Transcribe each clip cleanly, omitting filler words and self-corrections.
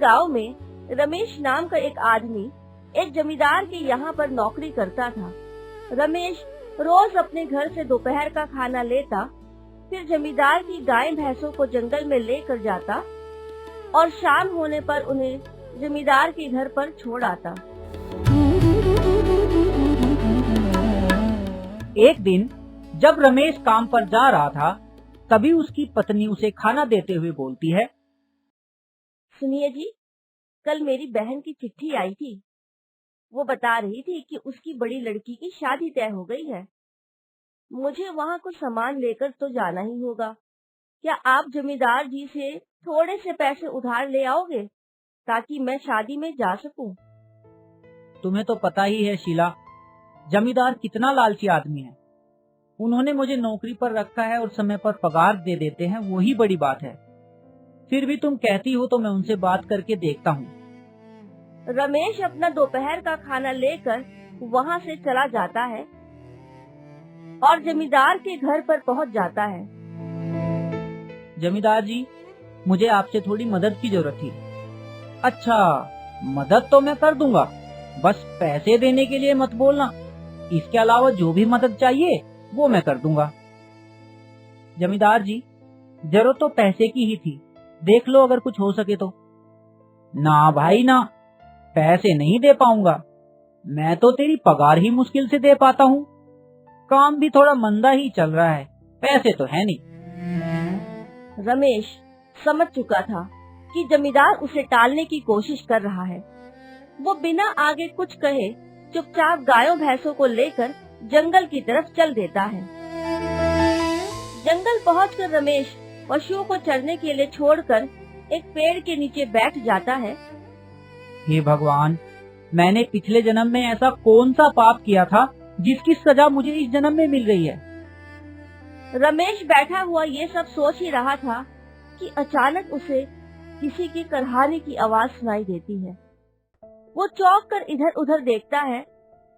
गांव में रमेश नाम का एक आदमी एक जमींदार के यहाँ पर नौकरी करता था। रमेश रोज अपने घर से दोपहर का खाना लेता, फिर जमींदार की गाय भैंसों को जंगल में लेकर जाता और शाम होने पर उन्हें जमींदार के घर पर छोड़ आता। एक दिन जब रमेश काम पर जा रहा था, तभी उसकी पत्नी उसे खाना देते हुए बोलती है, सुनिए जी, कल मेरी बहन की चिट्ठी आई थी। वो बता रही थी कि उसकी बड़ी लड़की की शादी तय हो गई है। मुझे वहाँ कुछ सामान लेकर तो जाना ही होगा। क्या आप जमींदार जी से थोड़े से पैसे उधार ले आओगे ताकि मैं शादी में जा सकूं? तुम्हें तो पता ही है शीला, जमींदार कितना लालची आदमी है। उन्होंने मुझे नौकरी पर रखा है और समय पर पगार दे देते हैं, वही बड़ी बात है। फिर भी तुम कहती हो तो मैं उनसे बात करके देखता हूँ। रमेश अपना दोपहर का खाना लेकर वहाँ से चला जाता है और जमींदार के घर पर पहुँच जाता है। जमींदार जी, मुझे आपसे थोड़ी मदद की जरूरत थी। अच्छा, मदद तो मैं कर दूंगा, बस पैसे देने के लिए मत बोलना। इसके अलावा जो भी मदद चाहिए वो मैं कर दूंगा। जमींदार जी, जरूरत तो पैसे की ही थी, देख लो अगर कुछ हो सके तो। ना भाई ना, पैसे नहीं दे पाऊंगा। मैं तो तेरी पगार ही मुश्किल से दे पाता हूँ। काम भी थोड़ा मंदा ही चल रहा है, पैसे तो है नहीं। रमेश समझ चुका था कि जमींदार उसे टालने की कोशिश कर रहा है। वो बिना आगे कुछ कहे चुपचाप गायों भैंसों को लेकर जंगल की तरफ चल देता है। जंगल पहुंचकर रमेश पशुओं को चरने के लिए छोड़कर एक पेड़ के नीचे बैठ जाता है। हे भगवान, मैंने पिछले जन्म में ऐसा कौन सा पाप किया था जिसकी सजा मुझे इस जन्म में मिल रही है। रमेश बैठा हुआ ये सब सोच ही रहा था कि अचानक उसे किसी की करहाने की आवाज सुनाई देती है। वो चौंक कर इधर उधर देखता है।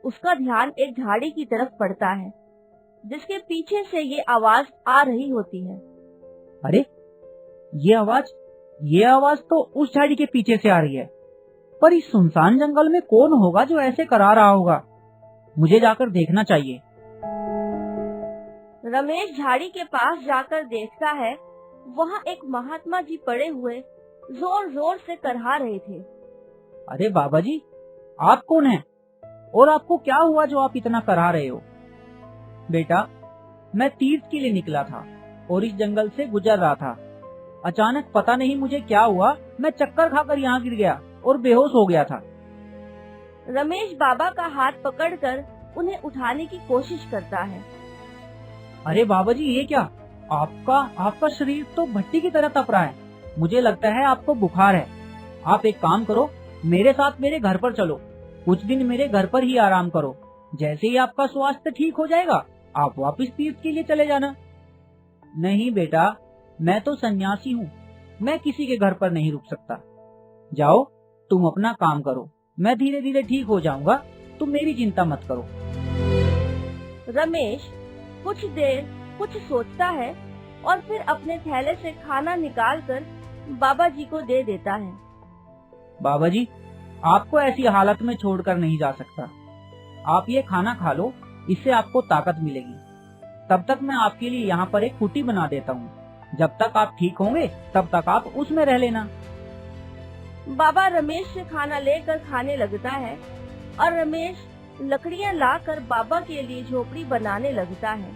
उसका ध्यान एक झाड़ी की तरफ पड़ता है जिसके पीछे से ये आवाज आ रही होती है। अरे, ये आवाज तो उस झाड़ी के पीछे से आ रही है। पर इस सुनसान जंगल में कौन होगा जो ऐसे करा रहा होगा? मुझे जाकर देखना चाहिए। रमेश झाड़ी के पास जाकर देखता है, वहाँ एक महात्मा जी पड़े हुए जोर जोर से करहा रहे थे। अरे बाबा जी, आप कौन हैं? और आपको क्या हुआ जो आप इतना करहा रहे हो? बेटा, मैं तीर्थ के लिए निकला था और इस जंगल से गुजर रहा था। अचानक पता नहीं मुझे क्या हुआ, मैं चक्कर खाकर यहाँ गिर गया और बेहोश हो गया था। रमेश बाबा का हाथ पकड़कर उन्हें उठाने की कोशिश करता है। अरे बाबा जी, ये क्या? आपका शरीर तो भट्टी की तरह तप रहा है। मुझे लगता है आपको बुखार है। आप एक काम करो, मेरे साथ मेरे घर पर चलो। कुछ दिन मेरे घर पर ही आराम करो। जैसे ही आपका स्वास्थ्य ठीक हो जाएगा, आप वापस तीर्थ के लिए चले जाना। नहीं बेटा, मैं तो सन्यासी हूँ, मैं किसी के घर पर नहीं रुक सकता। जाओ, तुम अपना काम करो, मैं धीरे धीरे ठीक हो जाऊंगा, तुम मेरी चिंता मत करो। रमेश कुछ देर कुछ सोचता है और फिर अपने थैले से खाना निकालकर बाबा जी को दे देता है। बाबा जी, आपको ऐसी हालत में छोड़कर नहीं जा सकता। आप ये खाना खा लो, इससे आपको ताकत मिलेगी। तब तक मैं आपके लिए यहाँ पर एक कुटी बना देता हूँ। जब तक आप ठीक होंगे तब तक आप उसमें रह लेना। बाबा रमेश से खाना लेकर खाने लगता है और रमेश लकड़ियाँ लाकर बाबा के लिए झोपड़ी बनाने लगता है।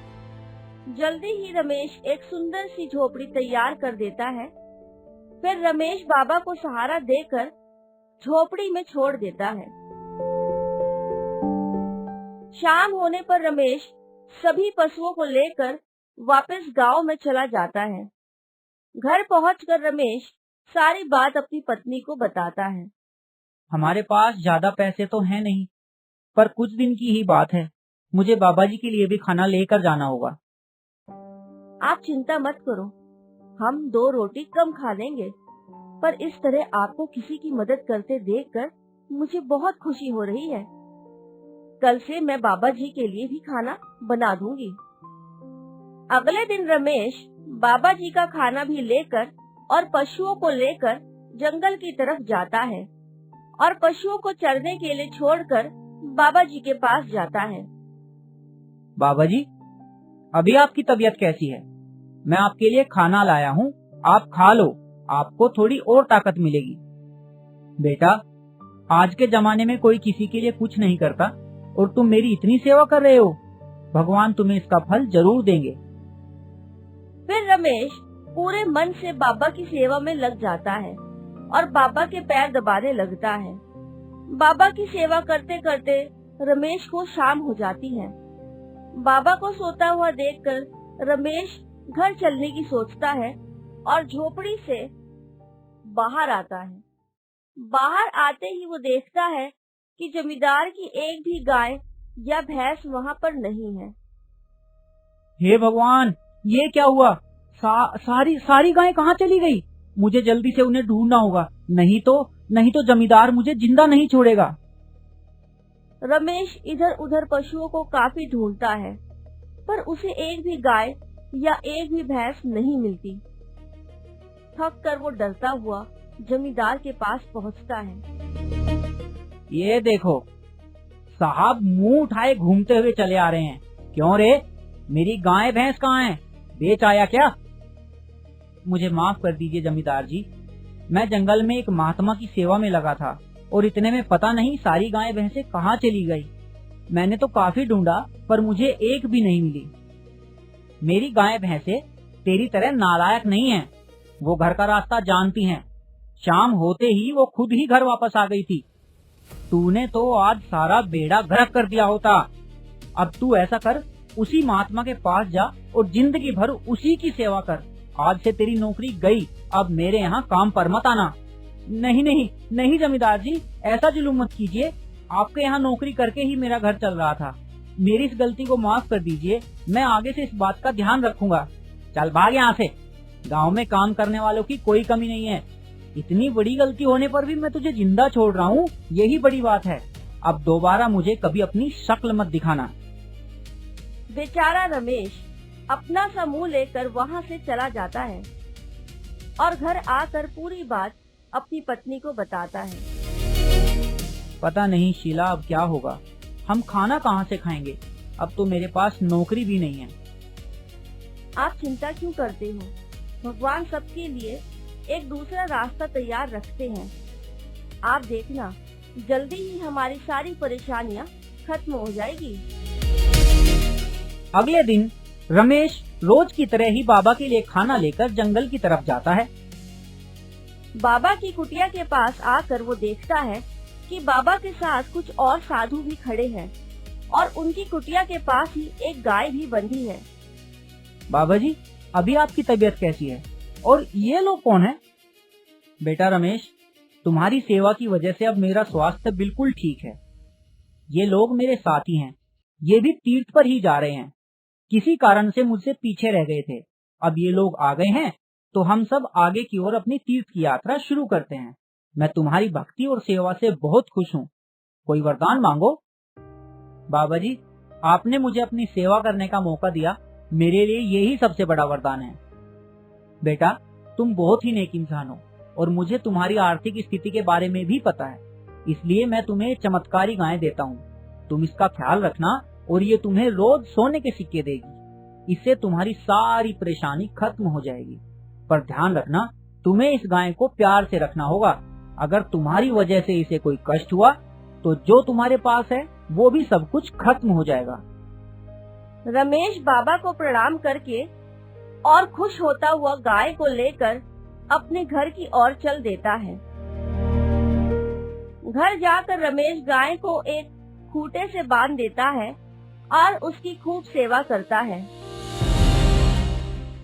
जल्दी ही रमेश एक सुंदर सी झोपड़ी तैयार कर देता है। फिर रमेश बाबा को सहारा देकर झोपड़ी में छोड़ देता है। शाम होने पर रमेश सभी पशुओं को लेकर वापस गांव में चला जाता है। घर पहुंचकर रमेश सारी बात अपनी पत्नी को बताता है। हमारे पास ज्यादा पैसे तो हैं नहीं, पर कुछ दिन की ही बात है। मुझे बाबा जी के लिए भी खाना लेकर जाना होगा। आप चिंता मत करो, हम 2 रोटी कम खा लेंगे, पर इस तरह आपको किसी की मदद करते देखकर मुझे बहुत खुशी हो रही है। कल से मैं बाबा जी के लिए भी खाना बना दूंगी। अगले दिन रमेश बाबा जी का खाना भी लेकर और पशुओं को लेकर जंगल की तरफ जाता है और पशुओं को चरने के लिए छोड़कर बाबा जी के पास जाता है। बाबा जी, अभी आपकी तबीयत कैसी है? मैं आपके लिए खाना लाया हूँ, आप खा लो, आपको थोड़ी और ताकत मिलेगी। बेटा, आज के जमाने में कोई किसी के लिए कुछ नहीं करता और तुम मेरी इतनी सेवा कर रहे हो। भगवान तुम्हें इसका फल जरूर देंगे। फिर रमेश पूरे मन से बाबा की सेवा में लग जाता है और बाबा के पैर दबाने लगता है। बाबा की सेवा करते करते रमेश को शाम हो जाती है। बाबा को सोता हुआ देखकर रमेश घर चलने की सोचता है और झोपड़ी से बाहर आता है। बाहर आते ही वो देखता है कि जमींदार की एक भी गाय या भैंस वहाँ पर नहीं है। हे भगवान, ये क्या हुआ? सारी गायें कहाँ चली गई? मुझे जल्दी से उन्हें ढूंढना होगा, नहीं तो जमींदार मुझे जिंदा नहीं छोड़ेगा। रमेश इधर उधर पशुओं को काफी ढूंढता है, पर उसे एक भी गाय या एक भी भैंस नहीं मिलती। थक कर वो डरता हुआ जमींदार के पास पहुंचता है। ये देखो, साहब मुंह उठाए घूमते हुए चले आ रहे हैं। क्यों रे, मेरी गाय भैंस कहाँ हैं? बेच आया क्या? मुझे माफ कर दीजिए जमींदार जी, मैं जंगल में एक महात्मा की सेवा में लगा था और इतने में पता नहीं सारी गाय भैंसें कहाँ चली गई। मैंने तो काफी ढूंढा पर मुझे एक भी नहीं मिली। मेरी गाय भैंसें तेरी तरह नालायक नहीं हैं, वो घर का रास्ता जानती हैं। शाम होते ही वो खुद ही घर वापस आ गई थी। तूने तो आज सारा बेड़ा गर्क कर दिया होता। अब तू ऐसा कर, उसी महात्मा के पास जा और जिंदगी भर उसी की सेवा कर। आज से तेरी नौकरी गई, अब मेरे यहाँ काम पर मत आना। नहीं जमींदार जी, ऐसा जुलूम मत कीजिए। आपके यहाँ नौकरी करके ही मेरा घर चल रहा था। मेरी इस गलती को माफ कर दीजिए, मैं आगे से इस बात का ध्यान रखूंगा। चल भाग यहाँ से, गाँव में काम करने वालों की कोई कमी नहीं है। इतनी बड़ी गलती होने पर भी मैं तुझे जिंदा छोड़ रहा हूँ, यही बड़ी बात है। अब दोबारा मुझे कभी अपनी शक्ल मत दिखाना। बेचारा रमेश अपना सा मुंह लेकर वहाँ से चला जाता है और घर आकर पूरी बात अपनी पत्नी को बताता है। पता नहीं शीला, अब क्या होगा? हम खाना कहाँ से खाएंगे? अब तो मेरे पास नौकरी भी नहीं है। आप चिंता क्यों करते हो? भगवान सबके लिए एक दूसरा रास्ता तैयार रखते हैं। आप देखना, जल्दी ही हमारी सारी परेशानियाँ खत्म हो जाएगी। अगले दिन रमेश रोज की तरह ही बाबा के लिए खाना लेकर जंगल की तरफ जाता है। बाबा की कुटिया के पास आकर वो देखता है कि बाबा के साथ कुछ और साधु भी खड़े हैं और उनकी कुटिया के पास ही एक गाय भी बंधी है। बाबा जी, अभी आपकी तबीयत कैसी है? और ये लोग कौन है? बेटा रमेश, तुम्हारी सेवा की वजह से अब मेरा स्वास्थ्य बिल्कुल ठीक है। ये लोग मेरे साथी हैं, ये भी तीर्थ पर ही जा रहे हैं। किसी कारण से मुझसे पीछे रह गए थे, अब ये लोग आ गए हैं तो हम सब आगे की ओर अपनी तीर्थ की यात्रा शुरू करते हैं। मैं तुम्हारी भक्ति और सेवा से बहुत खुश हूँ। कोई वरदान मांगो। बाबा जी, आपने मुझे अपनी सेवा करने का मौका दिया, मेरे लिए यही सबसे बड़ा वरदान है। बेटा, तुम बहुत ही नेक इंसान हो और मुझे तुम्हारी आर्थिक स्थिति के बारे में भी पता है, इसलिए मैं तुम्हें चमत्कारी गाय देता हूँ। तुम इसका ख्याल रखना और ये तुम्हें रोज सोने के सिक्के देगी। इससे तुम्हारी सारी परेशानी खत्म हो जाएगी। पर ध्यान रखना, तुम्हें इस गाय को प्यार से रखना होगा। अगर तुम्हारी वजह से इसे कोई कष्ट हुआ तो जो तुम्हारे पास है वो भी सब कुछ खत्म हो जाएगा। रमेश बाबा को प्रणाम करके और खुश होता हुआ गाय को लेकर अपने घर की ओर चल देता है। घर जाकर रमेश गाय को एक खूंटे से बांध देता है और उसकी खूब सेवा करता है।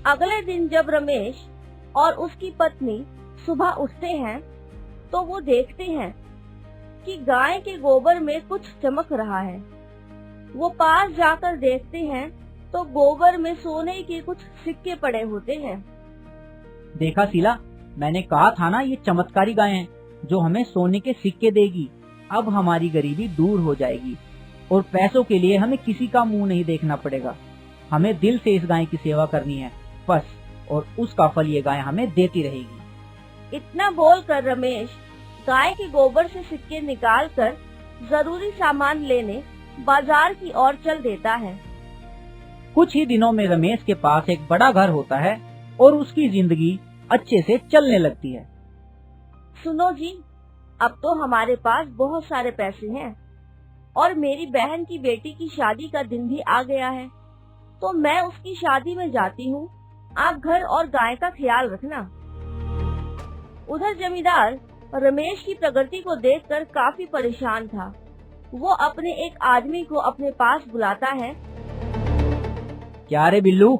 अगले दिन जब रमेश और उसकी पत्नी सुबह उठते हैं तो वो देखते हैं कि गाय के गोबर में कुछ चमक रहा है। वो पास जाकर देखते हैं तो गोबर में सोने के कुछ सिक्के पड़े होते हैं। देखा शीला, मैंने कहा था ना, ये चमत्कारी गाय है जो हमें सोने के सिक्के देगी। अब हमारी गरीबी दूर हो जाएगी और पैसों के लिए हमें किसी का मुंह नहीं देखना पड़ेगा। हमें दिल से इस गाय की सेवा करनी है बस, और उसका फल ये गाय हमें देती रहेगी। इतना बोलकर रमेश गाय के गोबर से सिक्के निकालकर जरूरी सामान लेने बाजार की ओर चल देता है। कुछ ही दिनों में रमेश के पास एक बड़ा घर होता है और उसकी जिंदगी अच्छे से चलने लगती है। सुनो जी, अब तो हमारे पास बहुत सारे पैसे हैं और मेरी बहन की बेटी की शादी का दिन भी आ गया है, तो मैं उसकी शादी में जाती हूँ। आप घर और गाय का ख्याल रखना। उधर जमींदार रमेश की प्रगति को देखकर काफी परेशान था। वो अपने एक आदमी को अपने पास बुलाता है। क्या रे बिल्लू,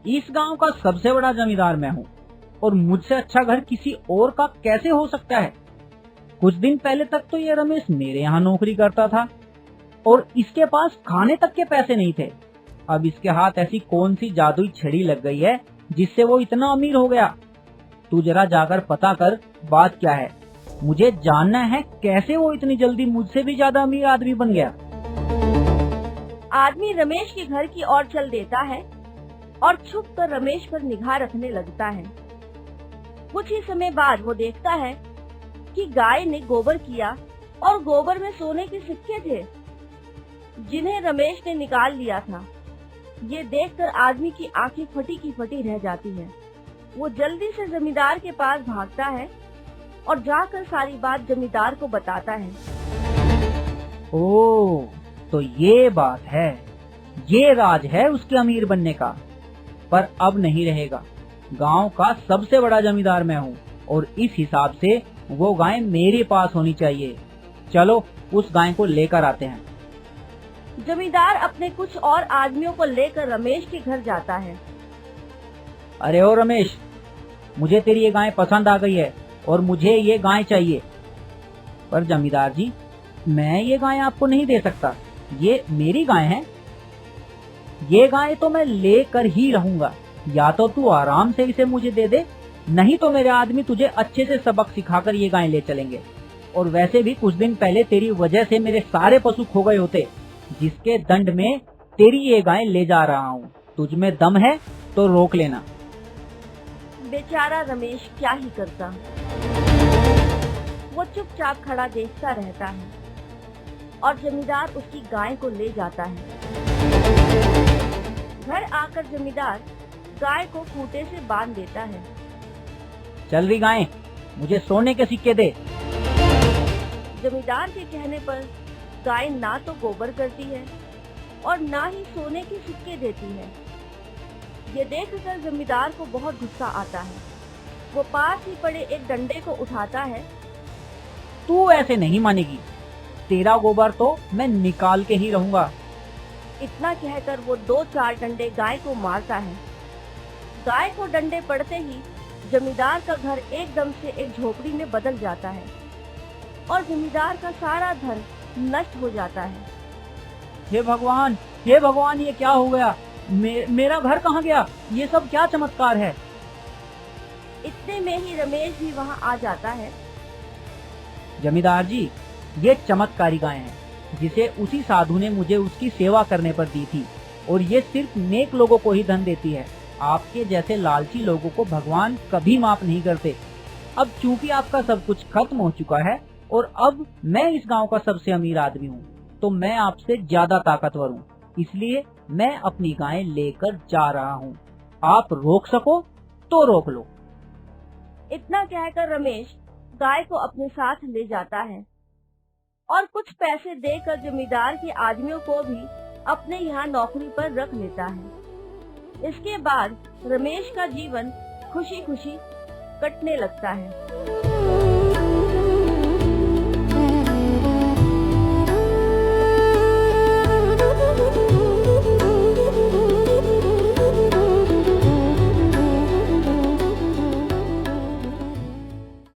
इस गांव का सबसे बड़ा जमींदार मैं हूँ और मुझसे अच्छा घर किसी और का कैसे हो सकता है। कुछ दिन पहले तक तो ये रमेश मेरे यहाँ नौकरी करता था और इसके पास खाने तक के पैसे नहीं थे। अब इसके हाथ ऐसी कौन सी जादुई छड़ी लग गई है जिससे वो इतना अमीर हो गया। तू जरा जाकर पता कर बात क्या है। मुझे जानना है कैसे वो इतनी जल्दी मुझसे भी ज्यादा अमीर आदमी बन गया। आदमी रमेश के घर की ओर चल देता है और छुप कर रमेश पर निगाह रखने लगता है। कुछ ही समय बाद वो देखता है कि गाय ने गोबर किया और गोबर में सोने के सिक्के थे जिन्हें रमेश ने निकाल लिया था। ये देखकर आदमी की आंखें फटी की फटी रह जाती है। वो जल्दी से जमींदार के पास भागता है और जाकर सारी बात जमींदार को बताता है। ओह, तो ये बात है, ये राज है उसके अमीर बनने का। पर अब नहीं रहेगा। गांव का सबसे बड़ा जमींदार मैं हूँ और इस हिसाब से वो गाय मेरे पास होनी चाहिए। चलो उस गाय को लेकर आते हैं। जमींदार अपने कुछ और आदमियों को लेकर रमेश के घर जाता है। अरे ओ रमेश, मुझे तेरी ये गाय पसंद आ गई है और मुझे ये गाय चाहिए। पर जमींदार जी, मैं ये गाय आपको नहीं दे सकता। ये मेरी गाय है। ये गाय तो मैं लेकर ही रहूंगा। या तो तू आराम से इसे मुझे दे दे, नहीं तो मेरे आदमी तुझे अच्छे से सबक सिखाकर ये गाय ले चलेंगे। और वैसे भी कुछ दिन पहले तेरी वजह से मेरे सारे पशु खो गए होते, जिसके दंड में तेरी ये गाय ले जा रहा हूँ। तुझ में दम है तो रोक लेना। बेचारा रमेश क्या ही करता। वो चुपचाप खड़ा देखता रहता है और जमींदार उसकी गाय को ले जाता है। घर आकर जमींदार गाय को खूंटे से बांध देता है। चल रही गाय, मुझे सोने के सिक्के दे। जमींदार के कहने पर गाय ना तो गोबर करती है और ना ही सोने के सिक्के देती है। ये देखकर जमींदार को बहुत गुस्सा आता है। वो पास ही पड़े एक डंडे को उठाता है। तू ऐसे नहीं मानेगी, तेरा गोबर तो मैं निकाल के ही रहूंगा। इतना कहकर वो 2-4 डंडे गाय को मारता है। गाय को डंडे पड़ते ही जमींदार का घर एकदम से एक झोपड़ी में बदल जाता है और जमींदार का सारा धन नष्ट हो जाता है। हे भगवान, हे भगवान, ये क्या हो गया? मेरा घर कहाँ गया? ये सब क्या चमत्कार है? इतने में ही रमेश भी वहाँ आ जाता है। जमींदार जी, ये चमत्कारी गाय है जिसे उसी साधु ने मुझे उसकी सेवा करने पर दी थी और ये सिर्फ नेक लोगों को ही धन देती है। आपके जैसे लालची लोगों को भगवान कभी माफ नहीं करते। अब चूंकि आपका सब कुछ खत्म हो चुका है और अब मैं इस गांव का सबसे अमीर आदमी हूँ, तो मैं आपसे ज्यादा ताकतवर हूँ, इसलिए मैं अपनी गाय लेकर जा रहा हूँ। आप रोक सको तो रोक लो। इतना कहकर रमेश गाय को अपने साथ ले जाता है और कुछ पैसे देकर जमींदार के आदमियों को भी अपने यहाँ नौकरी पर रख लेता है। इसके बाद रमेश का जीवन खुशी खुशी कटने लगता है।